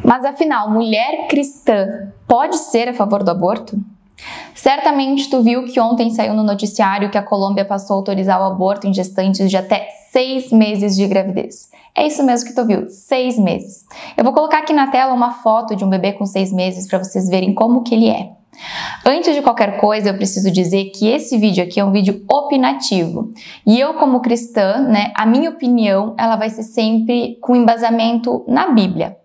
Mas afinal, mulher cristã pode ser a favor do aborto? Certamente tu viu que ontem saiu no noticiário que a Colômbia passou a autorizar o aborto em gestantes de até 6 meses de gravidez. É isso mesmo que tu viu, 6 meses. Eu vou colocar aqui na tela uma foto de um bebê com 6 meses para vocês verem como que ele é. Antes de qualquer coisa, eu preciso dizer que esse vídeo aqui é um vídeo opinativo. E eu, como cristã, a minha opinião, ela vai ser sempre com embasamento na Bíblia.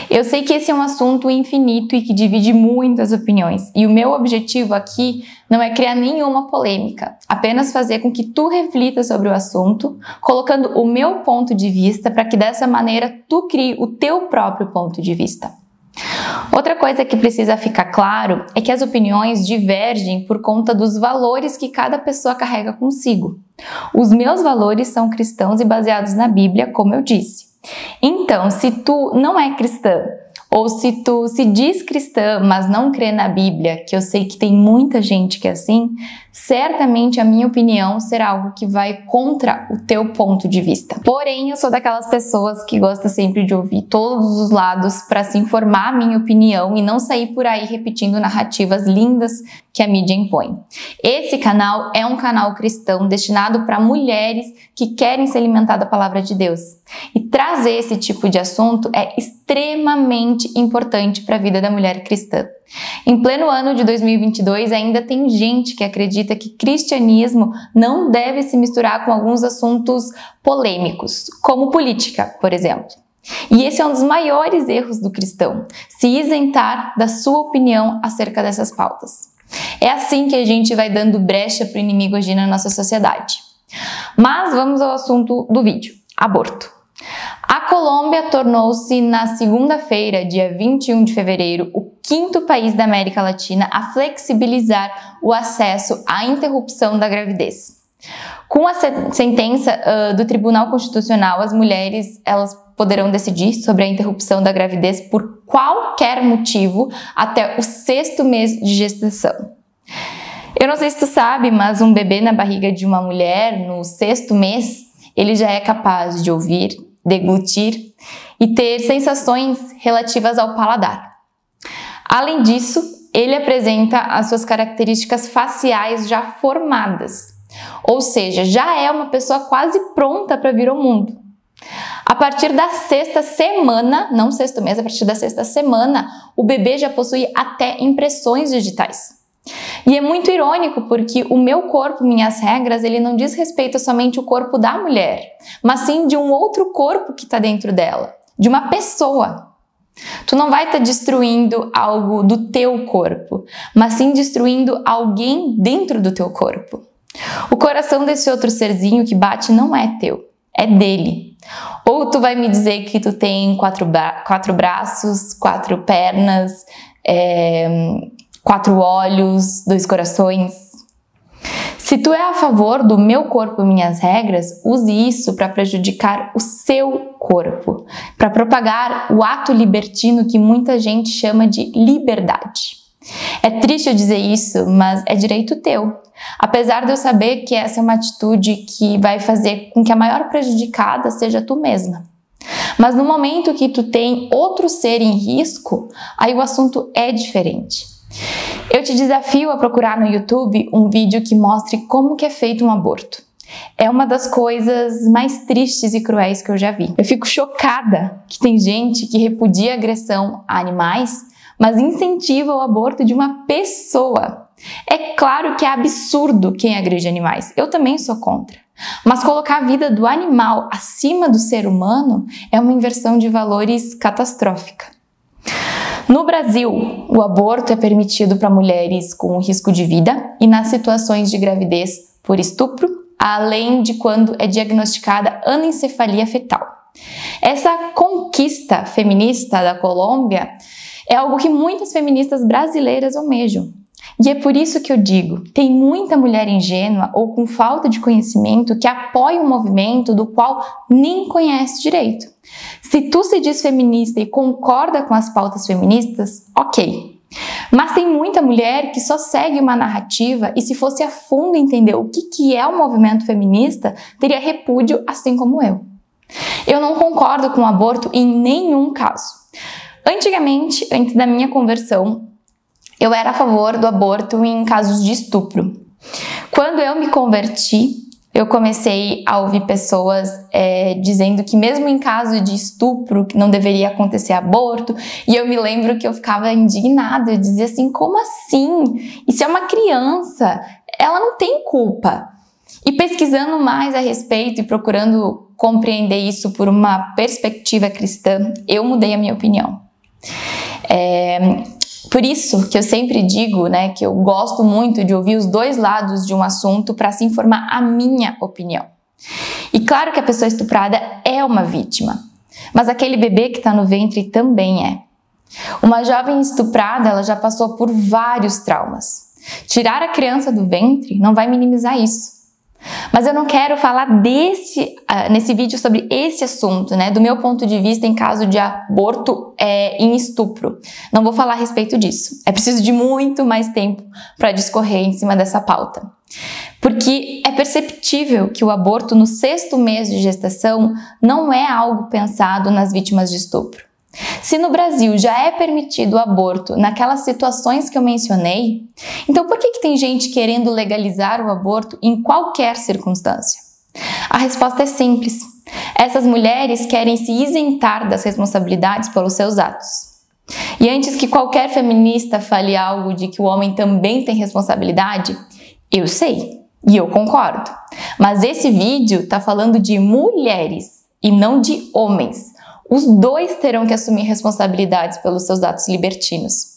Eu sei que esse é um assunto infinito e que divide muitas opiniões, e o meu objetivo aqui não é criar nenhuma polêmica, apenas fazer com que tu reflita sobre o assunto, colocando o meu ponto de vista para que dessa maneira tu crie o teu próprio ponto de vista. Outra coisa que precisa ficar claro é que as opiniões divergem por conta dos valores que cada pessoa carrega consigo. Os meus valores são cristãos e baseados na Bíblia, como eu disse. Então, se tu não é cristã, ou se tu se diz cristã, mas não crê na Bíblia, que eu sei que tem muita gente que é assim, certamente a minha opinião será algo que vai contra o teu ponto de vista. Porém, eu sou daquelas pessoas que gosta sempre de ouvir todos os lados para se informar a minha opinião e não sair por aí repetindo narrativas lindas que a mídia impõe. Esse canal é um canal cristão destinado para mulheres que querem se alimentar da palavra de Deus. E trazer esse tipo de assunto é extremamente importante para a vida da mulher cristã. Em pleno ano de 2022, ainda tem gente que acredita que cristianismo não deve se misturar com alguns assuntos polêmicos, como política, por exemplo. E esse é um dos maiores erros do cristão, se isentar da sua opinião acerca dessas pautas. É assim que a gente vai dando brecha para o inimigo agir na nossa sociedade. Mas vamos ao assunto do vídeo: aborto. A Colômbia tornou-se, na segunda-feira, dia 21 de fevereiro, o 5º país da América Latina a flexibilizar o acesso à interrupção da gravidez. Com a sentença do Tribunal Constitucional, as mulheres elas poderão decidir sobre a interrupção da gravidez por qualquer motivo até o 6º mês de gestação. Eu não sei se tu sabe, mas um bebê na barriga de uma mulher, no 6º mês, ele já é capaz de ouvir, deglutir e ter sensações relativas ao paladar. Além disso, ele apresenta as suas características faciais já formadas, ou seja, já é uma pessoa quase pronta para vir ao mundo. A partir da 6ª semana, não 6º mês, a partir da 6ª semana, o bebê já possui até impressões digitais. E é muito irônico porque o meu corpo, minhas regras, ele não diz respeito somente ao corpo da mulher, mas sim de um outro corpo que está dentro dela, de uma pessoa. Tu não vai estar destruindo algo do teu corpo, mas sim destruindo alguém dentro do teu corpo. O coração desse outro serzinho que bate não é teu, é dele. Ou tu vai me dizer que tu tem 4 braços, 4 pernas, 4 olhos, 2 corações. Se tu é a favor do meu corpo e minhas regras, use isso para prejudicar o seu corpo, para propagar o ato libertino que muita gente chama de liberdade. É triste eu dizer isso, mas é direito teu. Apesar de eu saber que essa é uma atitude que vai fazer com que a maior prejudicada seja tu mesma. Mas no momento que tu tem outro ser em risco, aí o assunto é diferente. Eu te desafio a procurar no YouTube um vídeo que mostre como que é feito um aborto. É uma das coisas mais tristes e cruéis que eu já vi. Eu fico chocada que tem gente que repudia a agressão a animais, mas incentiva o aborto de uma pessoa. É claro que é absurdo quem agride animais. Eu também sou contra. Mas colocar a vida do animal acima do ser humano é uma inversão de valores catastrófica. No Brasil, o aborto é permitido para mulheres com risco de vida e nas situações de gravidez por estupro, além de quando é diagnosticada anencefalia fetal. Essa conquista feminista da Colômbia é algo que muitas feministas brasileiras almejam. E é por isso que eu digo, tem muita mulher ingênua ou com falta de conhecimento que apoia um movimento do qual nem conhece direito. Se tu se diz feminista e concorda com as pautas feministas, ok. Mas tem muita mulher que só segue uma narrativa e se fosse a fundo entender o que é o movimento feminista, teria repúdio assim como eu. Eu não concordo com o aborto em nenhum caso. Antigamente, antes da minha conversão, eu era a favor do aborto em casos de estupro. Quando eu me converti, eu comecei a ouvir pessoas dizendo que mesmo em caso de estupro não deveria acontecer aborto, e eu me lembro que eu ficava indignada, eu dizia assim, como assim? Isso é uma criança, ela não tem culpa. E pesquisando mais a respeito e procurando compreender isso por uma perspectiva cristã, eu mudei a minha opinião. Por isso que eu sempre digo, né, que eu gosto muito de ouvir os dois lados de um assunto para se informar a minha opinião. E claro que a pessoa estuprada é uma vítima, mas aquele bebê que está no ventre também é. Uma jovem estuprada, ela já passou por vários traumas. Tirar a criança do ventre não vai minimizar isso. Mas eu não quero falar nesse vídeo sobre esse assunto, né, do meu ponto de vista em caso de aborto em estupro. Não vou falar a respeito disso. É preciso de muito mais tempo para discorrer em cima dessa pauta. Porque é perceptível que o aborto no 6º mês de gestação não é algo pensado nas vítimas de estupro. Se no Brasil já é permitido o aborto naquelas situações que eu mencionei, então por que tem gente querendo legalizar o aborto em qualquer circunstância? A resposta é simples. Essas mulheres querem se isentar das responsabilidades pelos seus atos. E antes que qualquer feminista fale algo de que o homem também tem responsabilidade, eu sei e eu concordo. Mas esse vídeo está falando de mulheres e não de homens. Os dois terão que assumir responsabilidades pelos seus atos libertinos.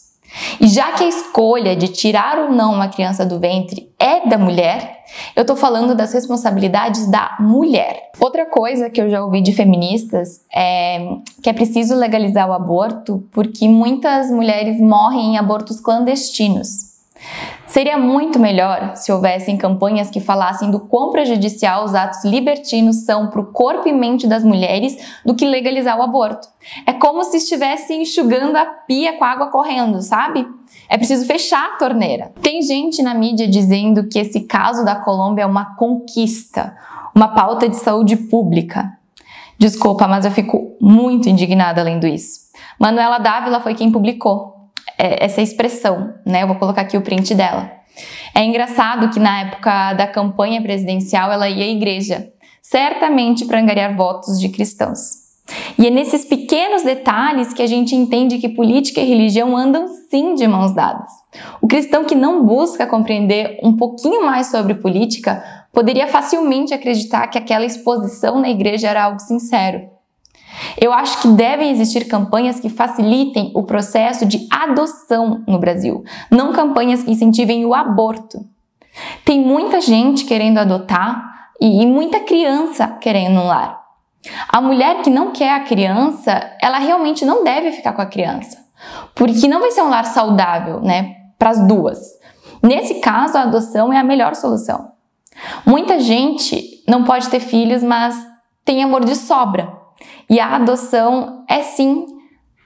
E já que a escolha de tirar ou não uma criança do ventre é da mulher, eu tô falando das responsabilidades da mulher. Outra coisa que eu já ouvi de feministas é que é preciso legalizar o aborto porque muitas mulheres morrem em abortos clandestinos. Seria muito melhor se houvessem campanhas que falassem do quão prejudicial os atos libertinos são para o corpo e mente das mulheres do que legalizar o aborto. É como se estivesse enxugando a pia com a água correndo, sabe? É preciso fechar a torneira. Tem gente na mídia dizendo que esse caso da Colômbia é uma conquista, uma pauta de saúde pública. Desculpa, mas eu fico muito indignada lendo isso. Manuela Dávila foi quem publicou essa expressão, né? Eu vou colocar aqui o print dela. É engraçado que na época da campanha presidencial ela ia à igreja, certamente para angariar votos de cristãos. E é nesses pequenos detalhes que a gente entende que política e religião andam sim de mãos dadas. O cristão que não busca compreender um pouquinho mais sobre política poderia facilmente acreditar que aquela exposição na igreja era algo sincero. Eu acho que devem existir campanhas que facilitem o processo de adoção no Brasil, não campanhas que incentivem o aborto. Tem muita gente querendo adotar e muita criança querendo um lar. A mulher que não quer a criança, ela realmente não deve ficar com a criança, porque não vai ser um lar saudável, né, para as duas. Nesse caso, a adoção é a melhor solução. Muita gente não pode ter filhos, mas tem amor de sobra. E a adoção é sim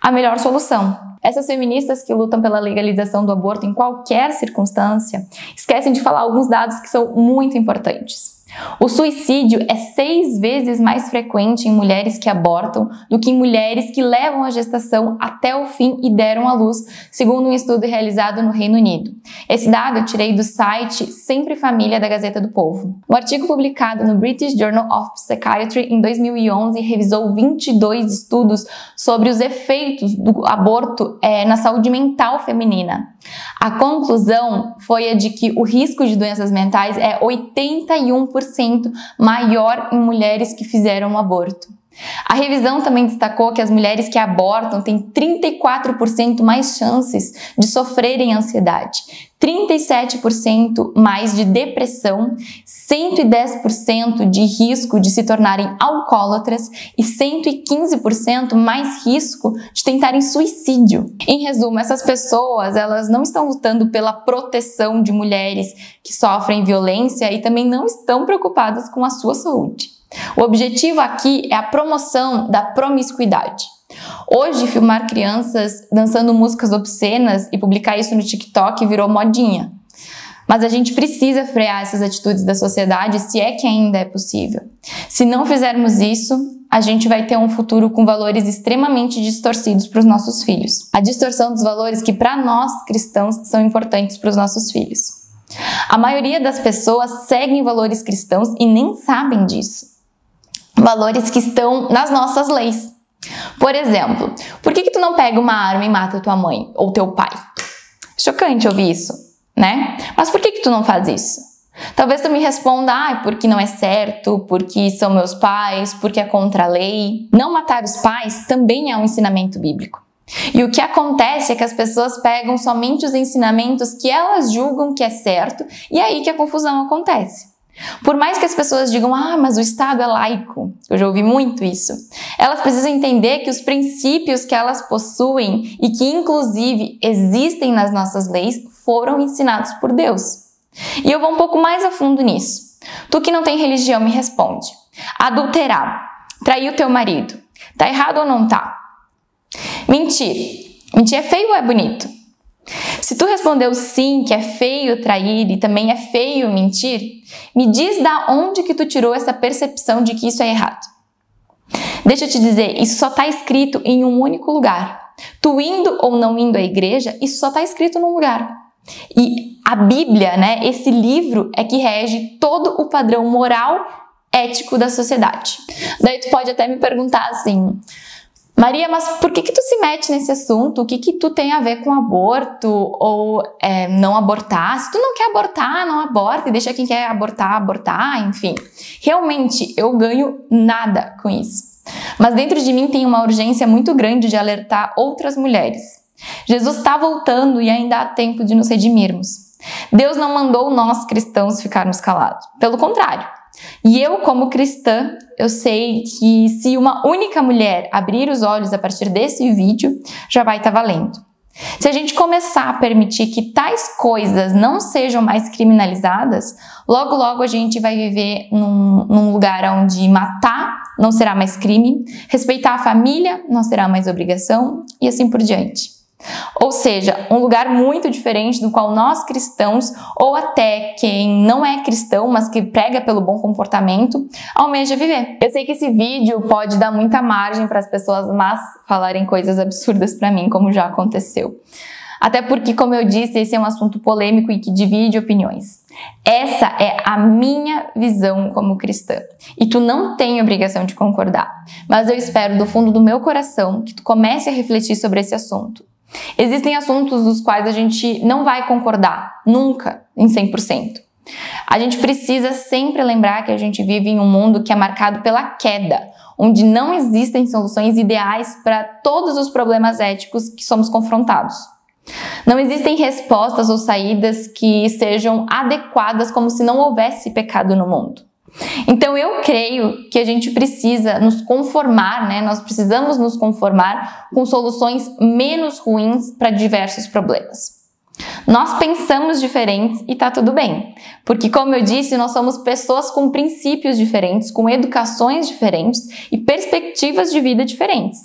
a melhor solução. Essas feministas que lutam pela legalização do aborto em qualquer circunstância esquecem de falar alguns dados que são muito importantes. O suicídio é 6 vezes mais frequente em mulheres que abortam do que em mulheres que levam a gestação até o fim e deram à luz, segundo um estudo realizado no Reino Unido. Esse dado eu tirei do site Sempre Família da Gazeta do Povo. Um artigo publicado no British Journal of Psychiatry em 2011 revisou 22 estudos sobre os efeitos do aborto na saúde mental feminina. A conclusão foi a de que o risco de doenças mentais é 81% maior em mulheres que fizeram um aborto. A revisão também destacou que as mulheres que abortam têm 34% mais chances de sofrerem ansiedade, 37% mais de depressão, 110% de risco de se tornarem alcoólatras e 115% mais risco de tentarem suicídio. Em resumo, essas pessoas, elas não estão lutando pela proteção de mulheres que sofrem violência e também não estão preocupadas com a sua saúde. O objetivo aqui é a promoção da promiscuidade. Hoje, filmar crianças dançando músicas obscenas e publicar isso no TikTok virou modinha. Mas a gente precisa frear essas atitudes da sociedade se é que ainda é possível. Se não fizermos isso, a gente vai ter um futuro com valores extremamente distorcidos para os nossos filhos. A distorção dos valores que para nós cristãos são importantes para os nossos filhos. A maioria das pessoas seguem valores cristãos e nem sabem disso. Valores que estão nas nossas leis. Por exemplo, por que tu não pega uma arma e mata tua mãe ou teu pai? Chocante ouvir isso, né? Mas por que tu não faz isso? Talvez tu me responda, porque não é certo, porque são meus pais, porque é contra a lei. Não matar os pais também é um ensinamento bíblico. E o que acontece é que as pessoas pegam somente os ensinamentos que elas julgam que é certo e é aí que a confusão acontece. Por mais que as pessoas digam, mas o Estado é laico, eu já ouvi muito isso, elas precisam entender que os princípios que elas possuem e que inclusive existem nas nossas leis foram ensinados por Deus. E eu vou um pouco mais a fundo nisso. Tu que não tem religião me responde. Adulterar, trair o teu marido, tá errado ou não tá? Mentir. Mentir é feio ou é bonito? Se tu respondeu sim, que é feio trair e também é feio mentir, me diz da onde que tu tirou essa percepção de que isso é errado. Deixa eu te dizer, isso só está escrito em um único lugar. Tu indo ou não indo à igreja, isso só está escrito num lugar. E a Bíblia, né, esse livro é que rege todo o padrão moral, ético da sociedade. Daí tu pode até me perguntar assim, Maria, mas por que tu se mete nesse assunto? O que tu tem a ver com aborto ou não abortar? Se tu não quer abortar, não aborta e deixa quem quer abortar, abortar, enfim. Realmente, eu ganho nada com isso. Mas dentro de mim tem uma urgência muito grande de alertar outras mulheres. Jesus está voltando e ainda há tempo de nos redimirmos. Deus não mandou nós cristãos ficarmos calados. Pelo contrário. E eu, como cristã, eu sei que se uma única mulher abrir os olhos a partir desse vídeo, já vai estar valendo. Se a gente começar a permitir que tais coisas não sejam mais criminalizadas, logo logo a gente vai viver num lugar onde matar não será mais crime, respeitar a família não será mais obrigação e assim por diante. Ou seja, um lugar muito diferente do qual nós cristãos, ou até quem não é cristão, mas que prega pelo bom comportamento, almeja viver. Eu sei que esse vídeo pode dar muita margem para as pessoas más falarem coisas absurdas para mim, como já aconteceu. Até porque, como eu disse, esse é um assunto polêmico e que divide opiniões. Essa é a minha visão como cristã. E tu não tem obrigação de concordar. Mas eu espero do fundo do meu coração que tu comece a refletir sobre esse assunto. Existem assuntos dos quais a gente não vai concordar, nunca, em 100%. A gente precisa sempre lembrar que a gente vive em um mundo que é marcado pela queda, onde não existem soluções ideais para todos os problemas éticos que somos confrontados. Não existem respostas ou saídas que sejam adequadas como se não houvesse pecado no mundo. Então eu creio que a gente precisa nos conformar, né? Nós precisamos nos conformar com soluções menos ruins para diversos problemas. Nós pensamos diferentes e tá tudo bem, porque como eu disse, nós somos pessoas com princípios diferentes, com educações diferentes e perspectivas de vida diferentes.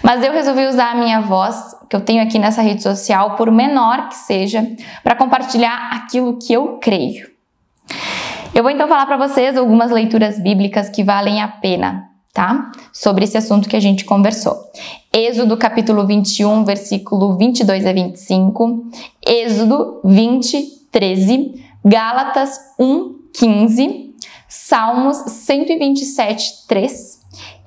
Mas eu resolvi usar a minha voz, que eu tenho aqui nessa rede social, por menor que seja, para compartilhar aquilo que eu creio. Eu vou então falar para vocês algumas leituras bíblicas que valem a pena, tá? Sobre esse assunto que a gente conversou. Êxodo capítulo 21, versículo 22 a 25, Êxodo 20, 13, Gálatas 1, 15, Salmos 127, 3,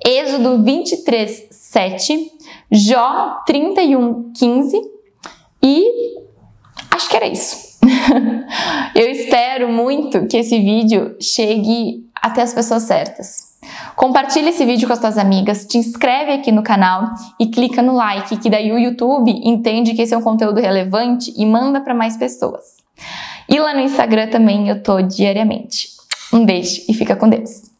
Êxodo 23, 7, Jó 31, 15 e acho que era isso. Eu espero muito que esse vídeo chegue até as pessoas certas. Compartilha esse vídeo com as tuas amigas, te inscreve aqui no canal e clica no like, que daí o YouTube entende que esse é um conteúdo relevante e manda para mais pessoas. E lá no Instagram também eu tô diariamente. Um beijo e fica com Deus!